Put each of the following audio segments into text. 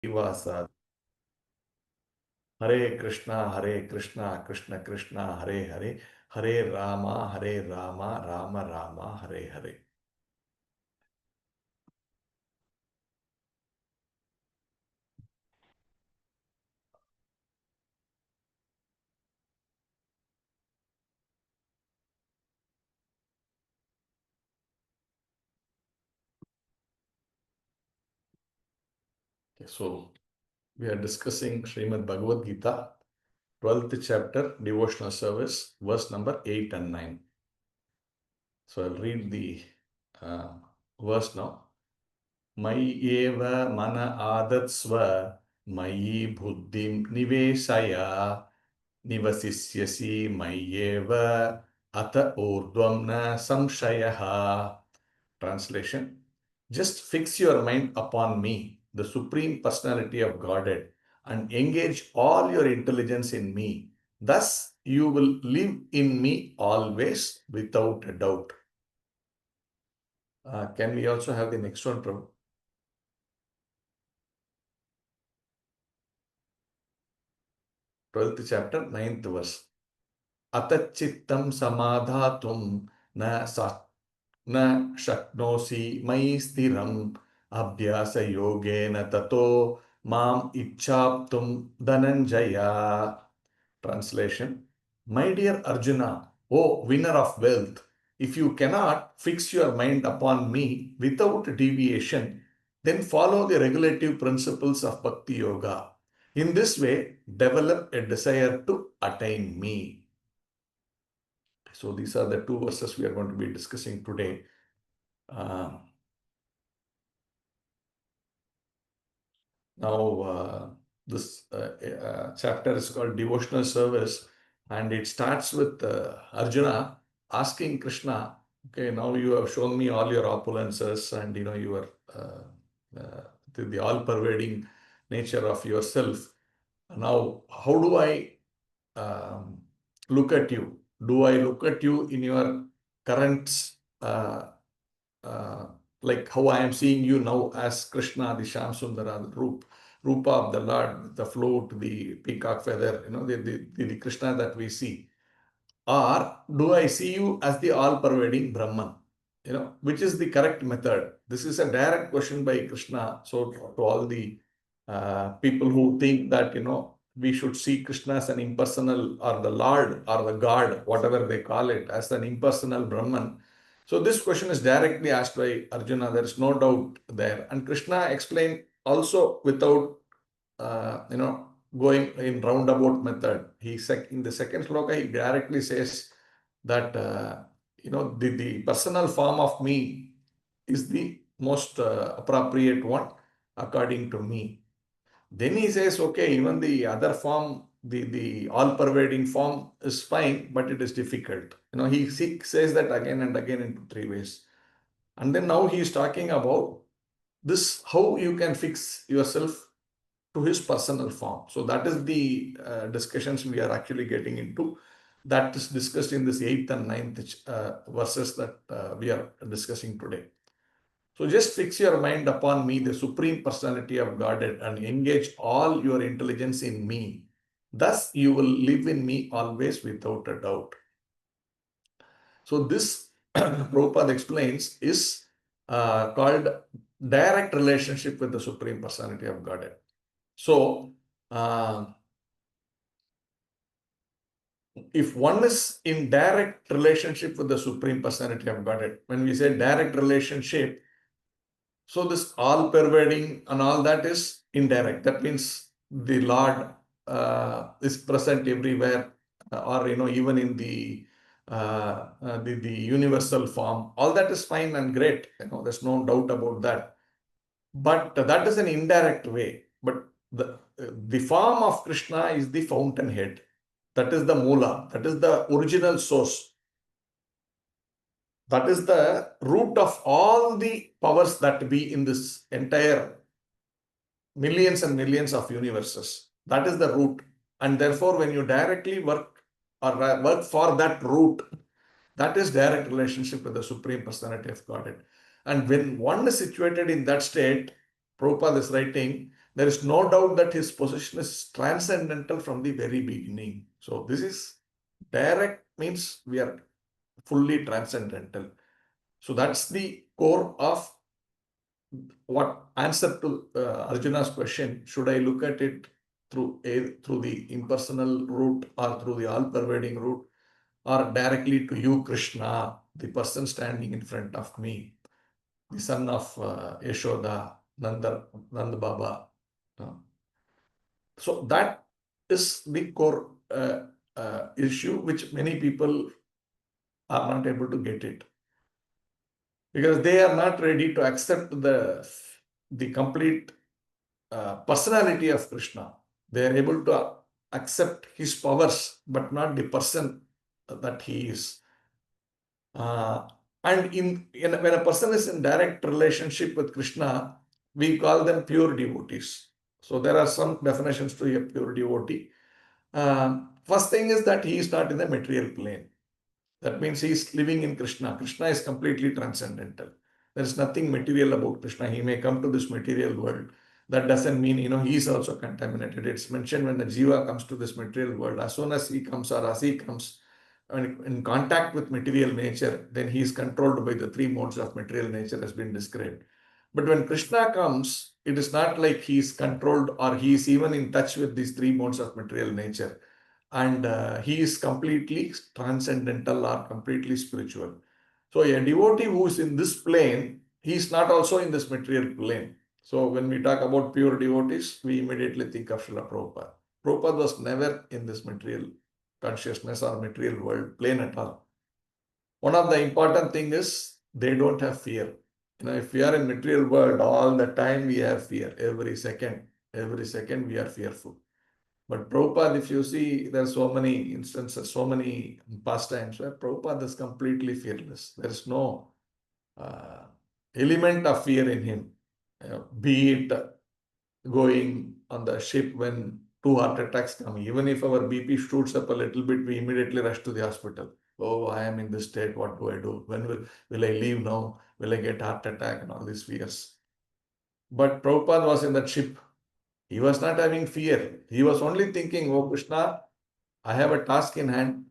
Vasa. Hare Krishna, Krishna Krishna, Hare Hare, Hare Rama, Rama Rama, Hare Hare. Okay, so we are discussing Srimad Bhagavad-gītā, 12th chapter, Devotional Service, verse number 8 and 9. So I'll read the verse now. Mayi eva mana adatsva, mayi buddhim nivesaya, nivasisyasi mayyeva ata urdvam na samshayaha. Translation: just fix your mind upon me, the Supreme Personality of Godhead, and engage all your intelligence in me. Thus, you will live in me always without a doubt. Can we also have the next one, Prabhu? 12th chapter, 9th verse. Atachittam samadhatum na shaknosi mai stiram abhyasa yogena tato mam ichchaptum dhananjaya. Translation: my dear Arjuna, O winner of wealth, if you cannot fix your mind upon me without deviation, then follow the regulative principles of Bhakti Yoga. In this way, develop a desire to attain me. So these are the two verses we are going to be discussing today. This chapter is called Devotional Service, and it starts with Arjuna asking Krishna, okay, now you have shown me all your opulences and your the all-pervading nature of yourself. Now, how do I look at you? Do I look at you in your current like how I am seeing you now as Krishna, the Shyam Sundara, the Rupa of the Lord, the flute, the peacock feather, the Krishna that we see? Or do I see you as the all-pervading Brahman? Which is the correct method? This is a direct question by Krishna. So to all the people who think that, we should see Krishna as an impersonal, or the Lord or the God, whatever they call it, as an impersonal Brahman. So this question is directly asked by Arjuna. There is no doubt there. And Krishna explained also without, going in roundabout method. In the second sloka, he directly says that, the personal form of me is the most appropriate one according to me. Then he says, okay, even the other form, the all-pervading form is fine, but it is difficult. He says that again and again in 3 ways. And then now he is talking about this, how you can fix yourself to his personal form. So that is the discussions we are actually getting into. That is discussed in this 8th and 9th verses that we are discussing today. So just fix your mind upon me, the Supreme Personality of Godhead, and engage all your intelligence in me. Thus, you will live in me always without a doubt. So this, Prabhupada explains, is called direct relationship with the Supreme Personality of Godhead. So, if one is in direct relationship with the Supreme Personality of Godhead, when we say direct relationship, so this all-pervading and all that is indirect. That means the Lord is present everywhere, or even in the universal form. All that is fine and great. There's no doubt about that. But that is an indirect way. But the form of Krishna is the fountainhead. That is the Moola. That is the original source. That is the root of all the powers that be in this entire millions and millions of universes. That is the root. And therefore, when you directly work or work for that root, that is direct relationship with the Supreme Personality of Godhead. And when one is situated in that state, Prabhupada is writing, there is no doubt that his position is transcendental from the very beginning. So this is direct, means we are fully transcendental. So that's the core of what answer to Arjuna's question. Should I look at it through the impersonal route or through the all-pervading route, or directly to you, Krishna, the person standing in front of me, the son of Yashoda, Nanda Baba. So that is the core issue which many people are not able to get it, because they are not ready to accept the complete personality of Krishna. They are able to accept his powers, but not the person that he is. And when a person is in direct relationship with Krishna, we call them pure devotees. So there are some definitions to a pure devotee. First thing is that he is not in the material plane. That means he is living in Krishna. Krishna is completely transcendental. There is nothing material about Krishna. He may come to this material world. That doesn't mean, he is also contaminated. It's mentioned when the jiva comes to this material world, as soon as he comes or as he comes in contact with material nature, then he is controlled by the three modes of material nature has been described. But when Krishna comes, it is not like he is controlled or he is even in touch with these three modes of material nature. And he is completely transcendental or completely spiritual. So a devotee who is in this plane, he is not also in this material plane. So when we talk about pure devotees, we immediately think of Srila Prabhupada. Prabhupada was never in this material consciousness or material world plane at all. One of the important things is they don't have fear. If we are in material world, all the time we have fear. Every second we are fearful. But Prabhupada, if you see, there are so many instances, so many pastimes where Prabhupada is completely fearless. There is no element of fear in him. Be it going on the ship when 2 heart attacks come. Even if our BP shoots up a little bit, we immediately rush to the hospital. Oh, I am in this state. What do I do? When will I leave now? Will I get heart attack and all these fears? But Prabhupada was in that ship. He was not having fear. He was only thinking, oh Krishna, I have a task in hand.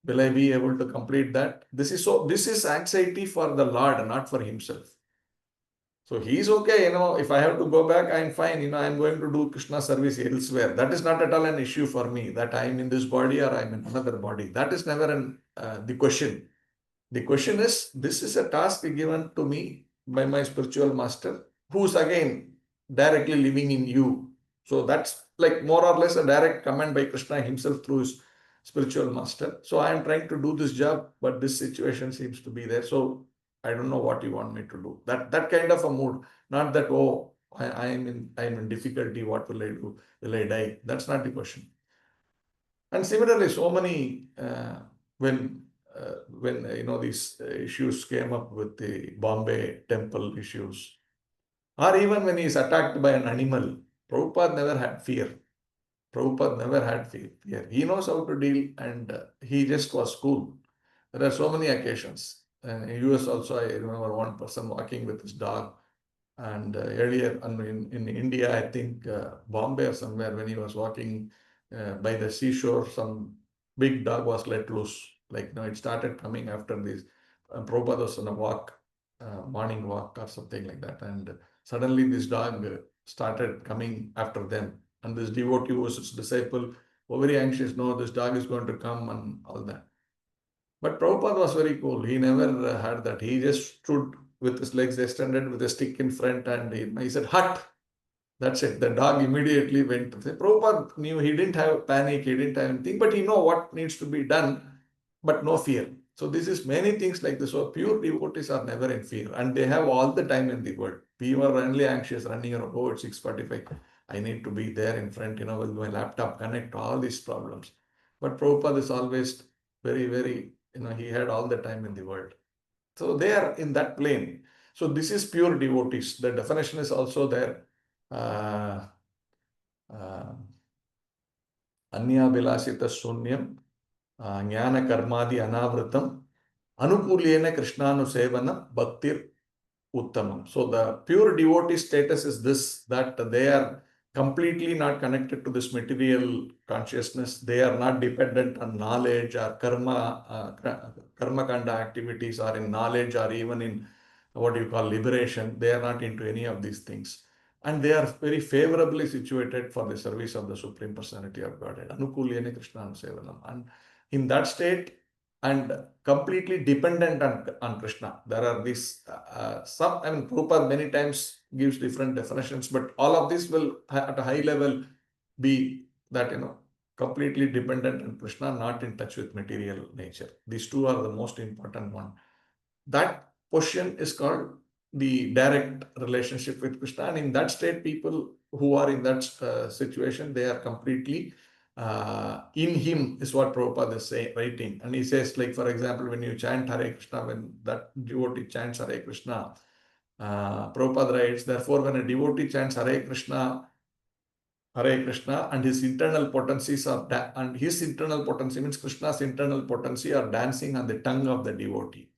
Will I be able to complete that? This is anxiety for the Lord, not for himself. So he is okay, if I have to go back, I'm fine, I'm going to do Krishna service elsewhere. That is not at all an issue for me, that I'm in this body or I'm in another body. That is never the question. The question is, this is a task given to me by my spiritual master, who's again directly living in you. So that's like more or less a direct command by Krishna himself through his spiritual master. So I am trying to do this job, but this situation seems to be there. So I don't know what you want me to do. That kind of a mood, not that, oh, I'm in difficulty, what will I do? Will I die? That's not the question. And similarly, so many when these issues came up with the Bombay temple issues, or even when he is attacked by an animal, Prabhupada never had fear. Prabhupada never had fear. He knows how to deal, and he just was cool. There are so many occasions. In US also, I remember one person walking with his dog. And earlier in India, I think Bombay or somewhere, when he was walking by the seashore, some big dog was let loose. It started coming after this. Prabhupada was on a walk, morning walk or something like that. And suddenly this dog started coming after them. And this devotee was his disciple, was very anxious. No, this dog is going to come and all that. But Prabhupada was very cool. He never had that. He just stood with his legs extended with a stick in front, and he said, "Hut." That's it. The dog immediately went. Prabhupada knew, he didn't have panic, he didn't have anything, but he know what needs to be done, but no fear. So this is many things like this. So pure devotees are never in fear, and they have all the time in the world. We were only anxious, running around, oh, it's 6:45. I need to be there in front, with my laptop, connect all these problems. But Prabhupada is always very, very, he had all the time in the world. So they are in that plane. So this is pure devotees. The definition is also there. Anya Vilasita Sunyam, Jnana Karmadi Anavritam, Anukulyena Krishnanusevana Bhaktir Uttamam. So the pure devotee status is this, that they are completely not connected to this material consciousness. They are not dependent on knowledge or karma kanda activities, or in knowledge, or even in what you call liberation. They are not into any of these things. And they are very favorably situated for the service of the Supreme Personality of Godhead. Anukulyane Krishna Sevanam. And in that state, and completely dependent on Krishna. There are these, Prabhupada many times gives different definitions, but all of this will at a high level be that, completely dependent on Krishna, not in touch with material nature. These two are the most important one. That position is called the direct relationship with Krishna. And in that state, people who are in that situation, they are completely in him, is what Prabhupada is writing. And he says, like, for example, when you chant Hare Krishna, when that devotee chants Hare Krishna, Prabhupada writes, therefore, when a devotee chants Hare Krishna, and his internal potencies are, and his internal potency means Krishna's internal potency are dancing on the tongue of the devotee.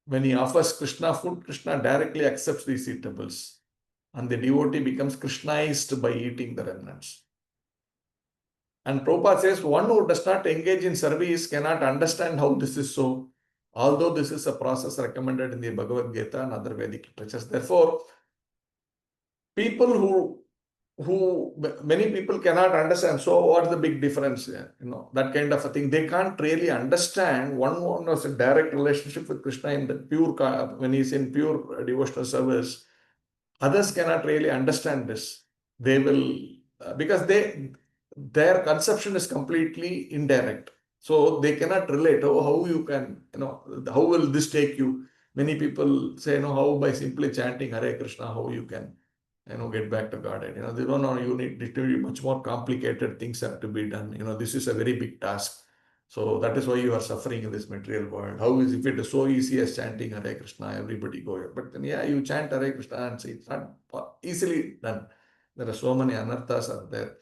When he offers Krishna food, Krishna directly accepts these eatables, and the devotee becomes Krishnaized by eating the remnants. And Prabhupada says, one who does not engage in service cannot understand how this is so, although this is a process recommended in the Bhagavad-gītā and other Vedic literatures. Therefore, people many people cannot understand. So what's the big difference here? That kind of a thing. They can't really understand. One has a direct relationship with Krishna in the pure, when he's in pure devotional service. Others cannot really understand this. They will, because their conception is completely indirect. So they cannot relate. Oh, how you can, how will this take you? Many people say, how by simply chanting Hare Krishna, how you can, get back to Godhead. They don't know, you need it to be much more complicated. Things have to be done. This is a very big task. So that is why you are suffering in this material world. How is, if it is so easy as chanting Hare Krishna, everybody go here. But then, you chant Hare Krishna and see, it's not easily done. There are so many anarthas are there.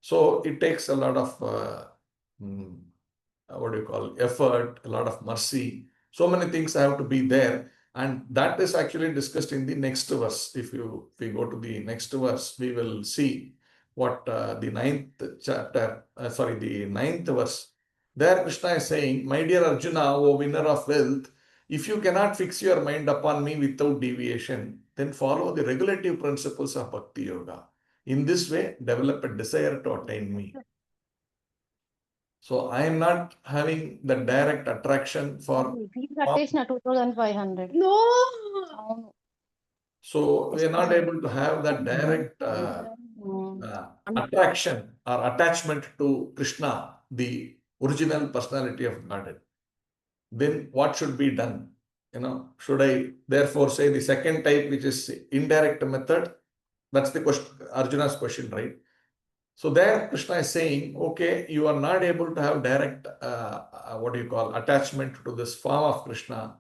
So it takes a lot of, effort, a lot of mercy. So many things have to be there. And that is actually discussed in the next verse. If we go to the next verse, we will see what the ninth verse. There Krishna is saying, my dear Arjuna, O winner of wealth, if you cannot fix your mind upon me without deviation, then follow the regulative principles of Bhakti Yoga. In this way, develop a desire to attain me. So I am not having the direct attraction for... 2,500. No! So we are not able to have that direct attraction or attachment to Krishna, the original personality of Godhead. Then what should be done? Should I therefore say the second type, which is indirect method? That's the question, Arjuna's question, right? So there Krishna is saying, okay, you are not able to have direct, attachment to this form of Krishna.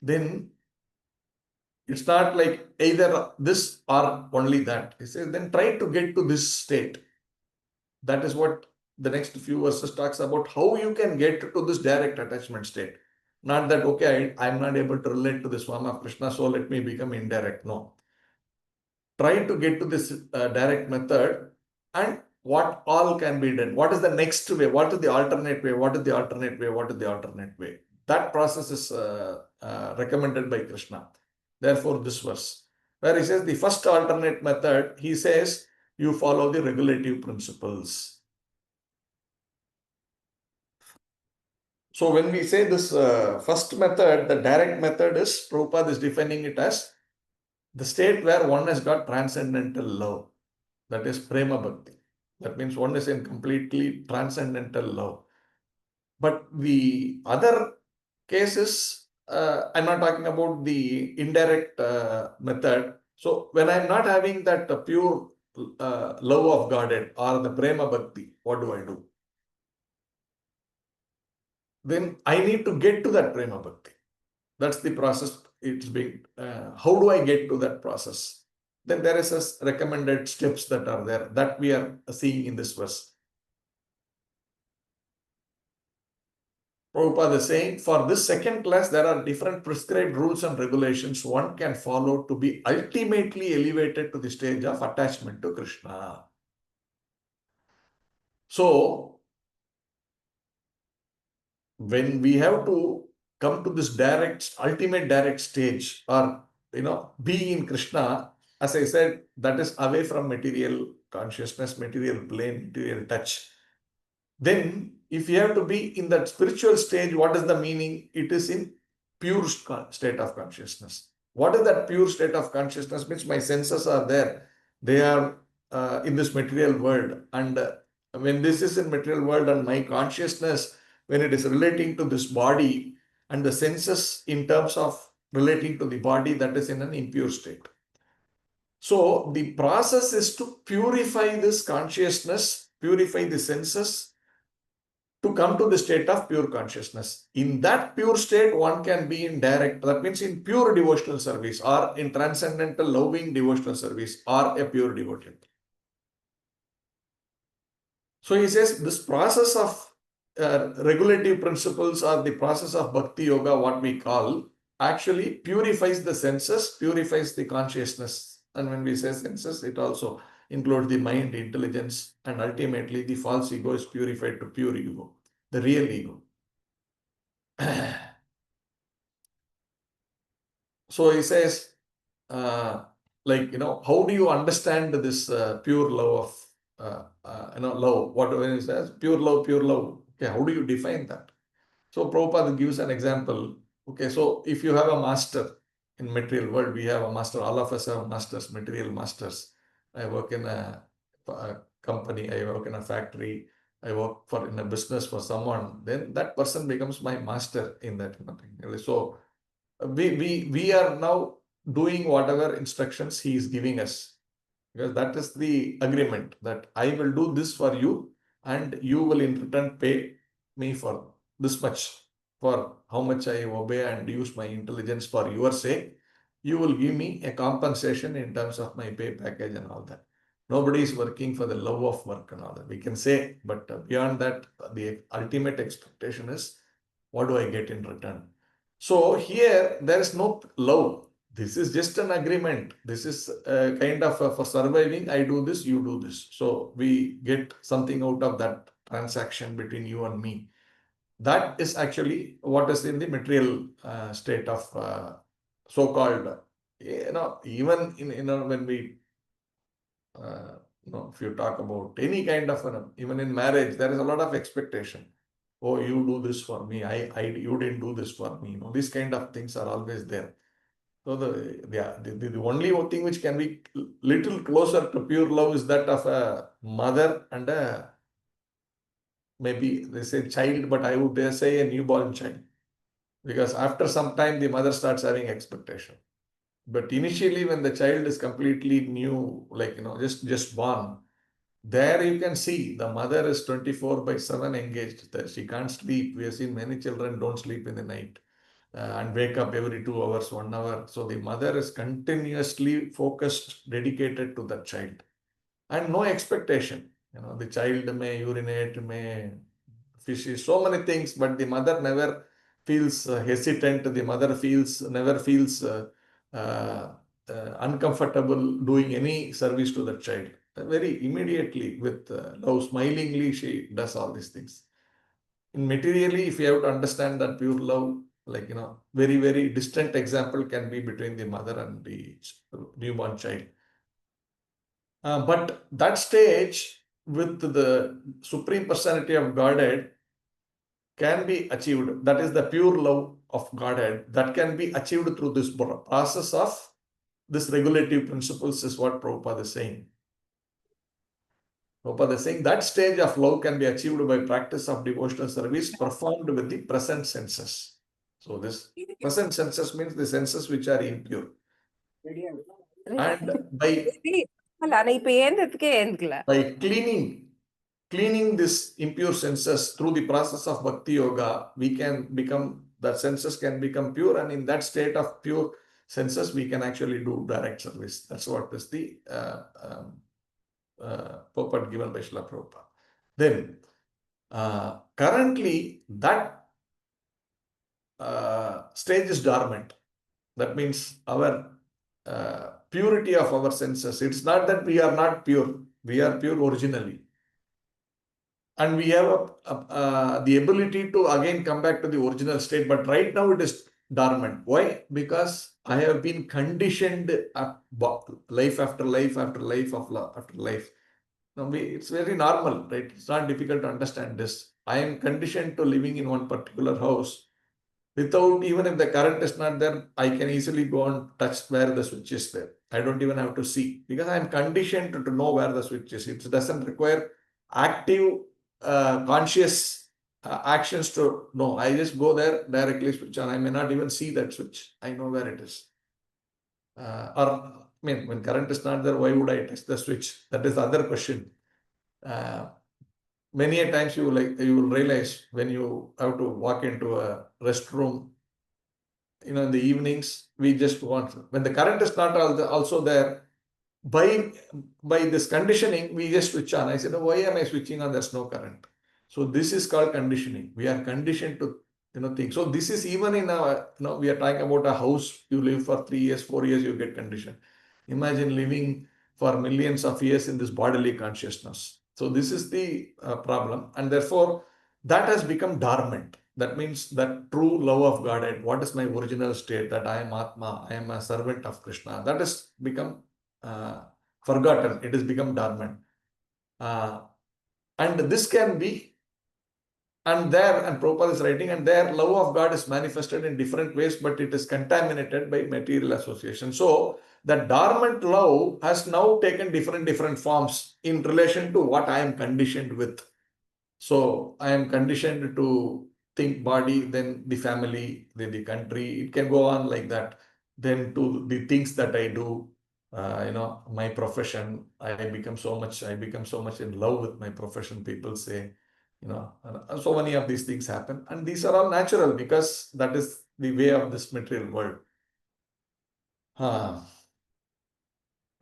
Then it's not like either this or only that. He says, then try to get to this state. That is what the next few verses talks about, how you can get to this direct attachment state. Not that, okay, I'm not able to relate to this form of Krishna, so let me become indirect. No. Try to get to this direct method, and what all can be done. What is the next way? What is the alternate way? What is the alternate way? What is the alternate way? That process is recommended by Krishna. Therefore, this verse, where he says the first alternate method, he says you follow the regulative principles. So when we say this first method, the direct method is, Prabhupada is defining it as the state where one has got transcendental love. That is prema bhakti. That means one is in completely transcendental love. But the other cases, I'm not talking about the indirect method. So when I'm not having that pure love of Godhead or the prema bhakti, what do I do? Then I need to get to that prema bhakti. That's the process. It's being, how do I get to that process? Then there is a recommended steps that are there that we are seeing in this verse. Prabhupada is saying, for this second class, there are different prescribed rules and regulations one can follow to be ultimately elevated to the stage of attachment to Krishna. So, when we have to come to this ultimate direct stage, or be in Krishna, as I said, that is away from material consciousness, material plane, material touch. Then, if you have to be in that spiritual stage, what is the meaning? It is in pure state of consciousness. What is that pure state of consciousness? Means my senses are there. They are in this material world. And when this is in material world and my consciousness, when it is relating to this body and the senses in terms of relating to the body, that is in an impure state. So the process is to purify this consciousness, purify the senses, to come to the state of pure consciousness. In that pure state, one can be in direct, that means in pure devotional service, or in transcendental loving devotional service, or a pure devotee. So he says this process of regulative principles, or the process of bhakti yoga, what we call, actually purifies the senses, purifies the consciousness. And when we say senses, it also includes the mind, intelligence, and ultimately the false ego is purified to pure ego, the real ego. So he says, how do you understand this pure love of, love? Whatever he says, pure love, pure love. Okay, how do you define that? So Prabhupada gives an example. Okay, so if you have a master in material world, we have a master. All of us have masters, material masters. I work in a company. I work in a factory. I work in a business for someone. Then that person becomes my master in that thing. So we are now doing whatever instructions he is giving us, because that is the agreement, that I will do this for you and you will in return pay me for this much, for how much I obey and use my intelligence for your sake. You will give me a compensation in terms of my pay package and all that. Nobody is working for the love of work and all that, we can say, but beyond that, the ultimate expectation is, what do I get in return? So here there is no love. This is just an agreement. This is kind of for surviving. I do this, you do this. So we get something out of that transaction between you and me. That is actually what is in the material state of so-called, even when we, if you talk about any kind of, even in marriage, there is a lot of expectation. Oh, you do this for me. You didn't do this for me. These kind of things are always there. So the only thing which can be little closer to pure love is that of a mother and maybe they say child, but I would dare say a newborn child. Because after some time, the mother starts having expectation. But initially, when the child is completely new, just born, there you can see the mother is 24/7 engaged. She can't sleep. We have seen many children don't sleep in the night and wake up every 2 hours, 1 hour. So the mother is continuously focused, dedicated to that child, and no expectation. The child may urinate, may fishes, so many things, but the mother never feels hesitant. The mother never feels uncomfortable doing any service to that child. Very immediately, with love, smilingly, she does all these things. In materially, if you have to understand that pure love, very, very distant example can be between the mother and the newborn child. But that stage with the Supreme Personality of Godhead can be achieved. That is the pure love of Godhead that can be achieved through this process of this regulative principles, is what Prabhupada is saying. Prabhupada is saying that stage of love can be achieved by practice of devotional service performed with the present senses. So this present senses means the senses which are impure. And by cleaning this impure senses through the process of bhakti yoga, that senses can become pure, and in that state of pure senses, we can actually do direct service. That's what is the purport given by Srila Prabhupada. Then, currently, that stage is dormant. That means our purity of our senses. It's not that we are not pure. We are pure originally. And we have the ability to again come back to the original state. But right now it is dormant. Why? Because I have been conditioned life after life after life after life. Now it's very normal, right? It's not difficult to understand this. I am conditioned to living in one particular house. Without, even if the current is not there, I can easily go and touch where the switch is there. I don't even have to see because I am conditioned to know where the switch is. It doesn't require active, conscious actions to know. I just go there, directly switch on. I may not even see that switch. I know where it is. When current is not there, why would I touch the switch? That is the other question. Many a times you will realize when you have to walk into a restroom, in the evenings, we just want, when the current is not also there, by this conditioning, we just switch on. I said, why am I switching on? There's no current. So this is called conditioning. We are conditioned to, think. So this is even in our, we are talking about a house. You live for 3 years, 4 years, you get conditioned. Imagine living for millions of years in this bodily consciousness. So this is the problem. And therefore, that has become dormant. That means that true love of Godhead, what is my original state, that I am Atma, I am a servant of Krishna, that has become forgotten. It has become dormant. And this can be, and Prabhupada is writing, and their love of God is manifested in different ways, but it is contaminated by material association. So that dormant love has now taken different forms in relation to what I am conditioned with. So I am conditioned to think body, then the family, then the country. It can go on like that. Then to the things that I do, my profession. I become so much in love with my profession. People say, and so many of these things happen, and these are all natural because that is the way of this material world.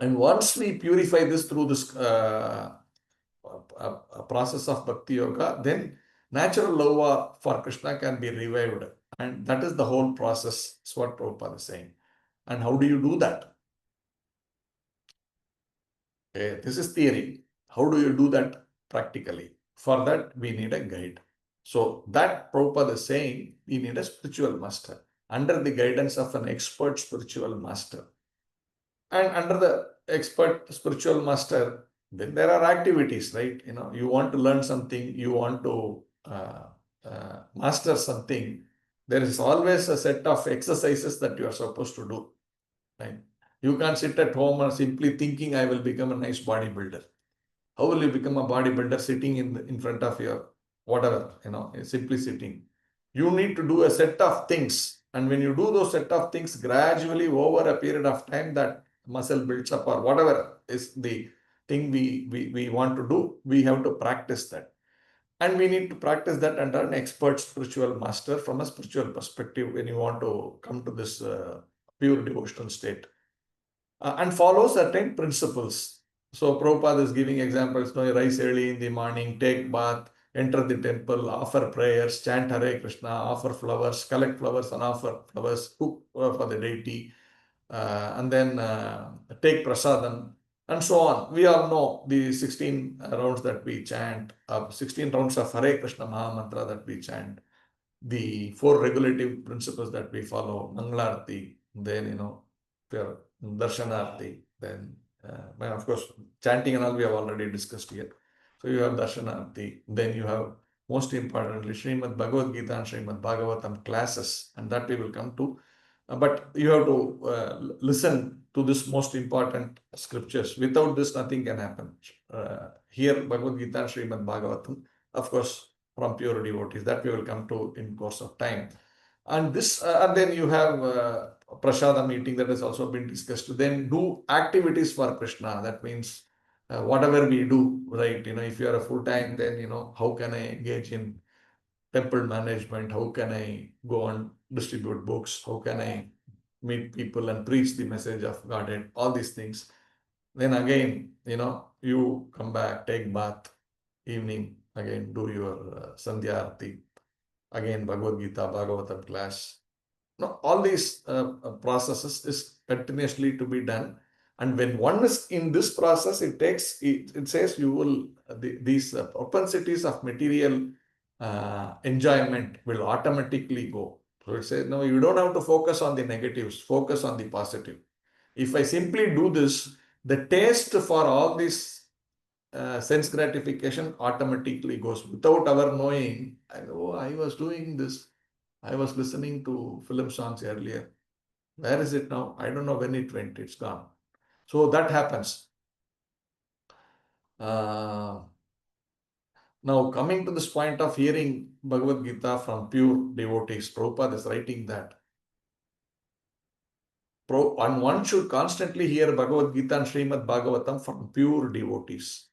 And once we purify this through this a process of bhakti yoga, then natural love for Krishna can be revived. And that is the whole process, is what Prabhupada is saying. And how do you do that? Okay, this is theory. How do you do that practically? For that, we need a guide. So that Prabhupada is saying, we need a spiritual master under the guidance of an expert spiritual master. And under the expert spiritual master, then there are activities, right? You want to learn something, you want to master something. There is always a set of exercises that you are supposed to do, right? You can't sit at home and simply thinking, I will become a nice bodybuilder. How will you become a bodybuilder sitting in front of your whatever, simply sitting? You need to do a set of things. And when you do those set of things gradually over a period of time, that muscle builds up or whatever is the thing we want to do, we have to practice that. And we need to practice that under an expert spiritual master from a spiritual perspective when you want to come to this pure devotional state. And follow certain principles. So Prabhupada is giving examples. Rise early in the morning, take bath, enter the temple, offer prayers, chant Hare Krishna, offer flowers, collect flowers and offer flowers, cook for the deity, and then take prasadam, and so on. We all know the 16 rounds that we chant, 16 rounds of Hare Krishna Mahamantra that we chant, the 4 regulative principles that we follow, Mangalarti, then, Darshanarti, then, of course, chanting and all we have already discussed here. So you have Darshanarti, then you have, most importantly, Srimad Bhagavad-gītā and Srimad Bhagavatam classes, and that we will come to. But you have to listen to this most important scriptures. Without this, nothing can happen. Here, Bhagavad-gītā and Srimad Bhagavatam, of course, from pure devotees, that we will come to in course of time. And this, and then you have prasadam meeting that has also been discussed. Then do activities for Krishna. That means whatever we do, right? If you are a full-time, then, how can I engage in temple management? How can I go and distribute books? How can I meet people and preach the message of Godhead? All these things. Then again, you come back, take bath, evening, again do your Sandhya Arati. again Bhagavad-gītā, Bhagavatam class. No, all these processes is continuously to be done. And when one is in this process, it says you will, these propensities of material enjoyment will automatically go. So it says, no, you don't have to focus on the negatives, focus on the positive. If I simply do this, the taste for all this sense gratification automatically goes without our knowing. Oh, I was doing this. I was listening to film songs earlier. Where is it now? I don't know when it went. It's gone. So that happens. Now coming to this point of hearing Bhagavad Gita from pure devotees, Prabhupada is writing that. And one should constantly hear Bhagavad Gita and Srimad Bhagavatam from pure devotees.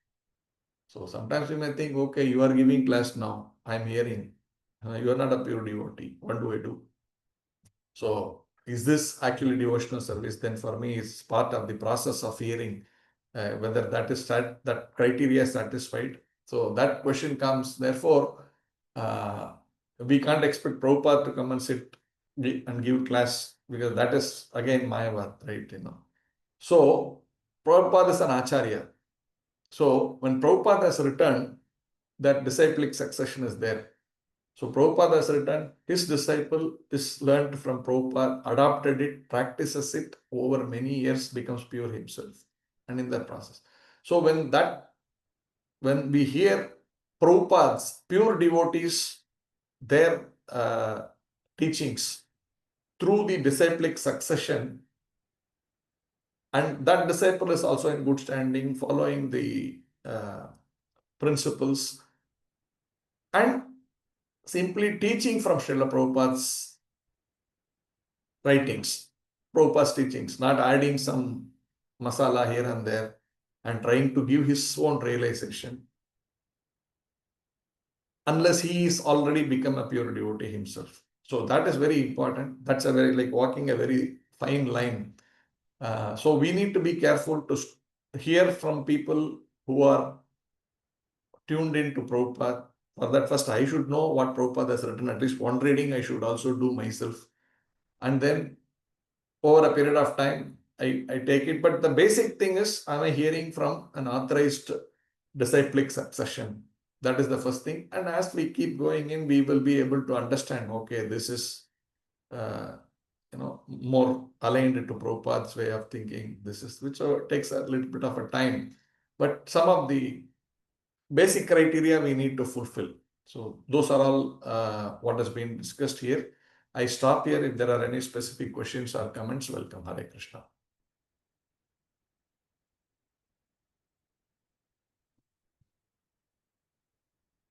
So sometimes you may think, okay, you are giving class now. I'm hearing. You are not a pure devotee. What do I do? So is this actually devotional service? Then for me, it's part of the process of hearing whether that criteria is satisfied. So that question comes. Therefore, we can't expect Prabhupada to come and sit and give class, because that is again Mayavad, right? So Prabhupada is an acharya. So when Prabhupada has returned, that disciplic succession is there. So Prabhupada has written, his disciple is learned from Prabhupada, adopted it, practices it over many years, becomes pure himself. And in that process. So when we hear Prabhupada's pure devotees, their teachings through the disciplic succession, and that disciple is also in good standing, following the principles, and simply teaching from Srila Prabhupada's writings, Prabhupada's teachings, not adding some masala here and there and trying to give his own realization, unless he is already become a pure devotee himself. So that is very important. That's a very, like walking a very fine line. So we need to be careful to hear from people who are tuned into Prabhupada. For that, first I should know what Prabhupada has written. At least one reading I should also do myself. And then over a period of time, I take it. But the basic thing is, am I hearing from an authorized disciplic succession? That is the first thing. And as we keep going in, we will be able to understand, okay, this is more aligned to Prabhupada's way of thinking. This is, which takes a little bit of a time. But some of the basic criteria we need to fulfill. So those are all what has been discussed here. I stop here. If there are any specific questions or comments, welcome. Hare Krishna.